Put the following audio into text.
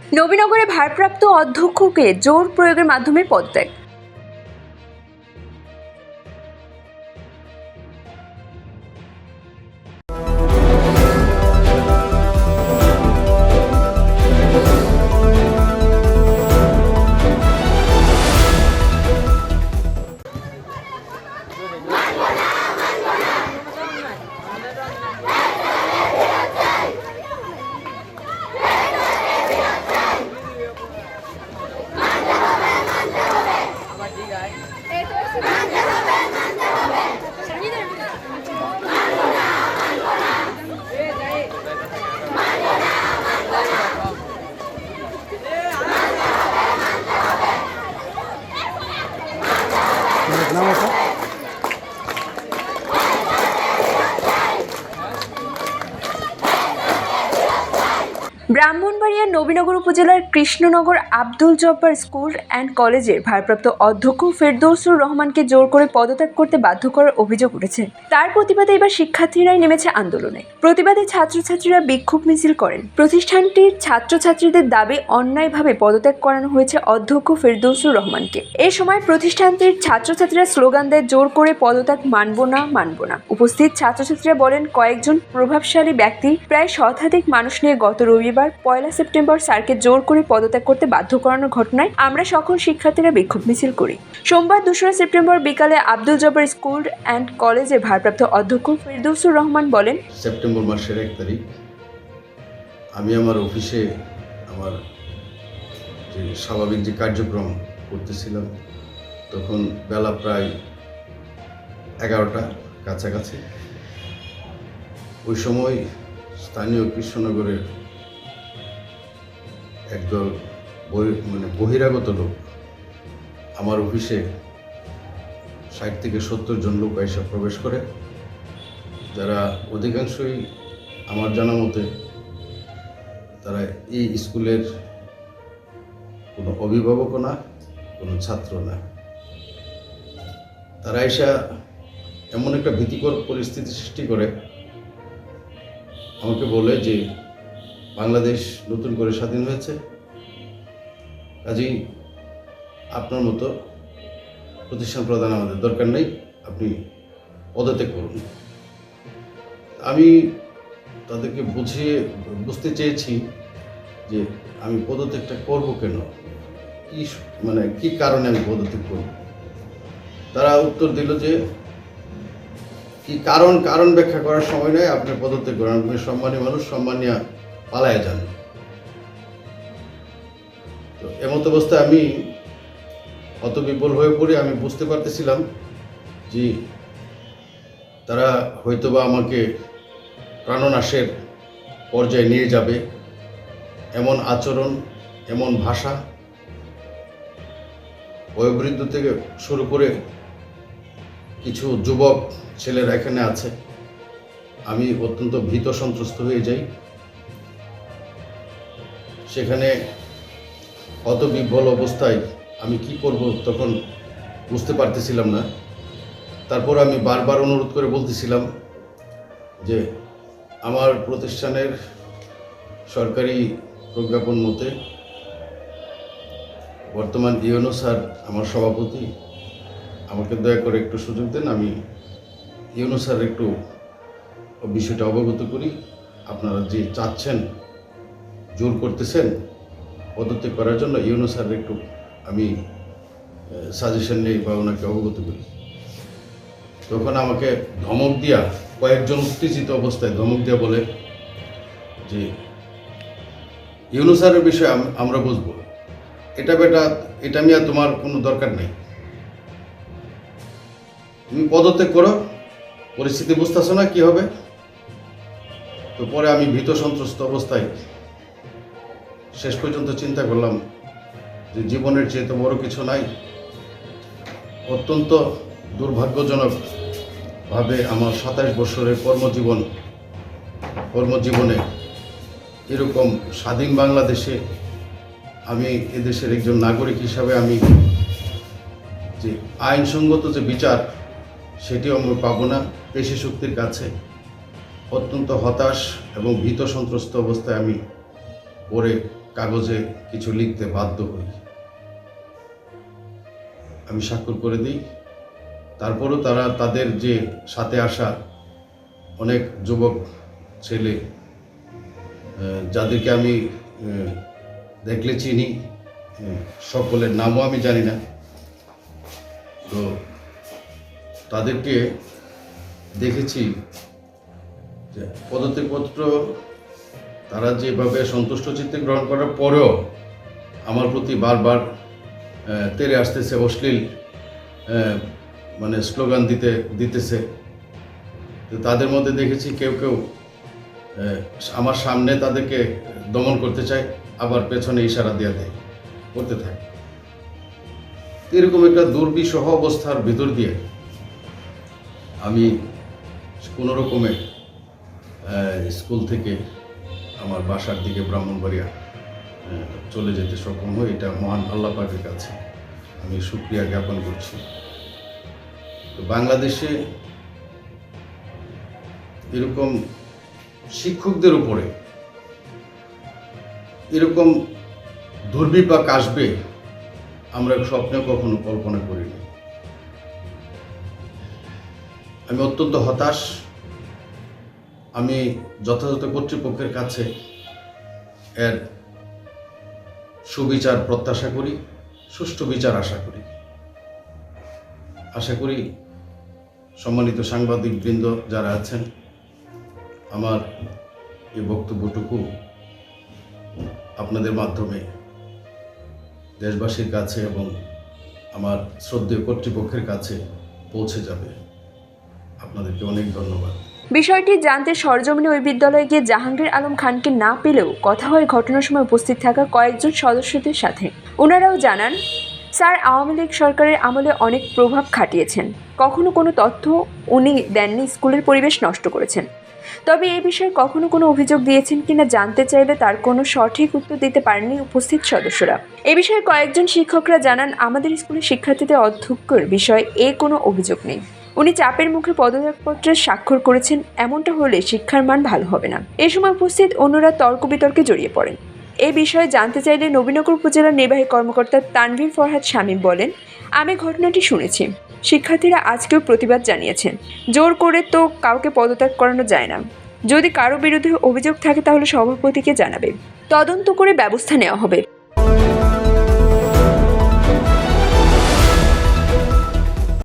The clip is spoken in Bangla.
নবীনগরে ভারপ্রাপ্ত অধ্যক্ষকে জোর প্রয়োগের মাধ্যমে পদত্যাগ। ব্রাহ্মণবাড়িয়ার নবীনগর উপজেলার কৃষ্ণনগর আব্দুল জব্বার স্কুল অ্যান্ড কলেজের ভারপ্রাপ্ত অধ্যক্ষ ফেরদৌসুর রহমানকে জোর করে পদত্যাগ করতে বাধ্য করার অভিযোগ উঠেছে। তার প্রতিবাদে এবার শিক্ষার্থীরাই নেমেছে আন্দোলনে। প্রতিবাদে ছাত্রছাত্রীরা বিক্ষোভ মিছিল করেন। প্রতিষ্ঠানটির ছাত্রছাত্রীদের দাবি অন্যায়ভাবে পদত্যাগ করানো হয়েছে অধ্যক্ষ ফেরদৌসুর রহমানকে। এ সময় প্রতিষ্ঠানটির ছাত্রছাত্রীরা স্লোগান দেয়, জোর করে পদত্যাগ মানব না, মানব না। উপস্থিত ছাত্রছাত্রীরা বলেন, কয়েকজন প্রভাবশালী ব্যক্তি প্রায় শতাধিক মানুষ নিয়ে গত রবিবার 1 সেপ্টেম্বর স্যারকে জোর করে পদত্যাগ করতে বাধ্য করানোর ঘটনায় আমরা সকল শিক্ষার্থীরা বিক্ষোভ মিছিল করি। সোমবার 2 সেপ্টেম্বর বিকালে আব্দুল জব্বার স্কুল অ্যান্ড কলেজের ভারপ্রাপ্ত অধ্যক্ষ ফেরদৌসুর রহমান বলেন, সেপ্টেম্বর মাসের 1 তারিখ আমি আমার অফিসে আমার যে স্বাভাবিক যে কার্যক্রম করতেছিলাম, তখন বেলা প্রায় 11টা কাছাকাছি। ওই সময় স্থানীয় কৃষ্ণনগরের একদল বহিরাগত লোক আমার অফিসে 60 থেকে 70 জন লোক এসে প্রবেশ করে, যারা অধিকাংশই আমার জানা মতে তারা এই স্কুলের কোনো অভিভাবকও না, কোনো ছাত্র না। তারা এসে এমন একটা ভীতিকর পরিস্থিতি সৃষ্টি করে, আমাকে বলে যে বাংলাদেশ নতুন করে স্বাধীন হয়েছে, কাজেই আপনার মতো প্রতিষ্ঠান প্রধান আমাদের দরকার নেই, আপনি পদত্যাগ করুন। আমি তাদেরকে বুঝতে চেয়েছি যে আমি পদত্যাগটা করব কেন, কি কারণে আমি পদত্যাগ করব। তারা উত্তর দিল যে কি কারণ ব্যাখ্যা করার সময় নয়, আপনি পদত্যাগ করেন, আপনি সম্মানী মানুষ, সম্মানীয় পালায় যান। তো এমত অবস্থায় আমি হতবিহ্বল হয়ে পড়ে আমি বুঝতে পারতেছিলাম যে তারা হয়তোবা আমাকে প্রাণনাশের পর্যায়ে নিয়ে যাবে। এমন আচরণ, এমন ভাষা, বয়োবৃদ্ধ থেকে শুরু করে কিছু যুবক ছেলেরা এখানে আছে। আমি অত্যন্ত ভীত সন্ত্রস্ত হয়ে যাই। সেখানে হতবিহ্বল অবস্থায় আমি কি করব তখন বুঝতে পারতেছিলাম না। তারপর আমি বারবার অনুরোধ করে বলতেছিলাম যে আমার প্রতিষ্ঠানের সরকারি প্রজ্ঞাপন মতে বর্তমান ইউনো স্যার আমার সভাপতি, আমাকে দয়া করে একটু সুযোগ দেন, আমি ইউনো স্যার একটু বিষয়টা অবগত করি। আপনারা যে চাচ্ছেন, জোর করতেছেন পদত্যাগ করার জন্য, ইউনো স্যার একটু আমি সাজেশন নেই বা ওনাকে অবগত করি। তখন আমাকে ধমক দিয়া, কয়েকজন উত্তেজিত অবস্থায় ধমক দিয়া বলে যে ইউনো স্যারের বিষয়ে আমরা বুঝবো, এটা নিয়ে তোমার কোনো দরকার নেই, তুমি পদত্যাগ করো, পরিস্থিতি বুঝতেছো না কি হবে। তো পরে আমি ভীত সন্ত্রস্ত অবস্থায় শেষ পর্যন্ত চিন্তা করলাম যে জীবনের চেয়ে তো বড় কিছু নাই। অত্যন্ত দুর্ভাগ্যজনকভাবে আমার 27 বছরের কর্মজীবনে এরকম স্বাধীন বাংলাদেশে আমি এদেশের একজন নাগরিক হিসাবে আমি যে আইনসঙ্গত যে বিচার সেটিও আমি পাবো না। পেশি শক্তির কাছে অত্যন্ত হতাশ এবং ভীত সন্ত্রস্ত অবস্থায় আমি পড়ে কাগজে কিছু লিখতে বাধ্য হই। আমি স্বাক্ষর করে দিই। তারপরও তারা তাদের যে সাথে আসা অনেক যুবক ছেলে, যাদেরকে আমি দেখলে চিনি, সকলের নামও আমি জানি না, তো তাদেরকে দেখেছি যে পদত্যাগপত্র তারা যেভাবে সন্তুষ্ট চিত্তে গ্রহণ করার পরেও আমার প্রতি বারবার তেরে আসতেছে, অশ্লীল মানে স্লোগান দিতেছে। তো তাদের মধ্যে দেখেছি কেউ কেউ আমার সামনে তাদেরকে দমন করতে চায়, আবার পেছনে ইশারা দিয়ে দেয়, করতে থাকে। এরকম একটা দুর্বিষহ অবস্থার ভিতর দিয়ে আমি কোনো রকমে স্কুল থেকে আমার বাসার দিকে ব্রাহ্মণবাড়িয়া চলে যেতে সক্ষম হই। এটা মহান আল্লাহ পাকের কাছে আমি শুকরিয়া জ্ঞাপন করছি। তো বাংলাদেশে এরকম শিক্ষকদের উপরে এরকম দুর্বিপাক আসবে আমরা স্বপ্নে কখনো কল্পনা করিনি। আমি অত্যন্ত হতাশ। আমি যথাযথ কর্তৃপক্ষের কাছে এর সুবিচার প্রত্যাশা করি, সুষ্ঠু বিচার আশা করি। সম্মানিত সাংবাদিকবৃন্দ যারা আছেন, আমার এই বক্তব্যটুকু আপনাদের মাধ্যমে দেশবাসীর কাছে এবং আমার শ্রদ্ধেয় কর্তৃপক্ষের কাছে পৌঁছে যাবে। আপনাদেরকে অনেক ধন্যবাদ। বিষয়টি জানতে সরজমিনে ওই বিদ্যালয়ে গিয়ে জাহাঙ্গীর আলম খানকে না পেলেও কথা হয় ঘটনার সময় উপস্থিত থাকা কয়েকজন সদস্যদের সাথে। ওনারাও জানান, স্যার আওয়ামী লীগ সরকারের আমলে অনেক প্রভাব খাটিয়েছেন, কখনো কোনো তথ্য উনি দেননি, স্কুলের পরিবেশ নষ্ট করেছেন। তবে এই বিষয়ে কখনো কোনো অভিযোগ দিয়েছেন কিনা জানতে চাইলে তার কোনো সঠিক উত্তর দিতে পারেননি উপস্থিত সদস্যরা। এ বিষয়ে কয়েকজন শিক্ষকরা জানান, আমাদের স্কুলের শিক্ষার্থীদের অধ্যক্ষের বিষয়ে কোনো অভিযোগ নেই। উনি চাপের মুখে পদত্যাগপত্রে স্বাক্ষর করেছেন, এমনটা হলে শিক্ষার মান ভালো হবে না। এ সময় উপস্থিত অন্যরা তর্ক বিতর্কে জড়িয়ে পড়েন। এ বিষয়ে জানতে চাইলে নবীনগর উপজেলার নির্বাহী কর্মকর্তা তানভীর ফরহাদ শামীম বলেন, আমি ঘটনাটি শুনেছি। শিক্ষার্থীরা আজকেও প্রতিবাদ জানিয়েছেন। জোর করে তো কাউকে পদত্যাগ করানো যায় না। যদি কারো বিরুদ্ধে অভিযোগ থাকে তাহলে সভাপতিকে জানাবে, তদন্ত করে ব্যবস্থা নেওয়া হবে।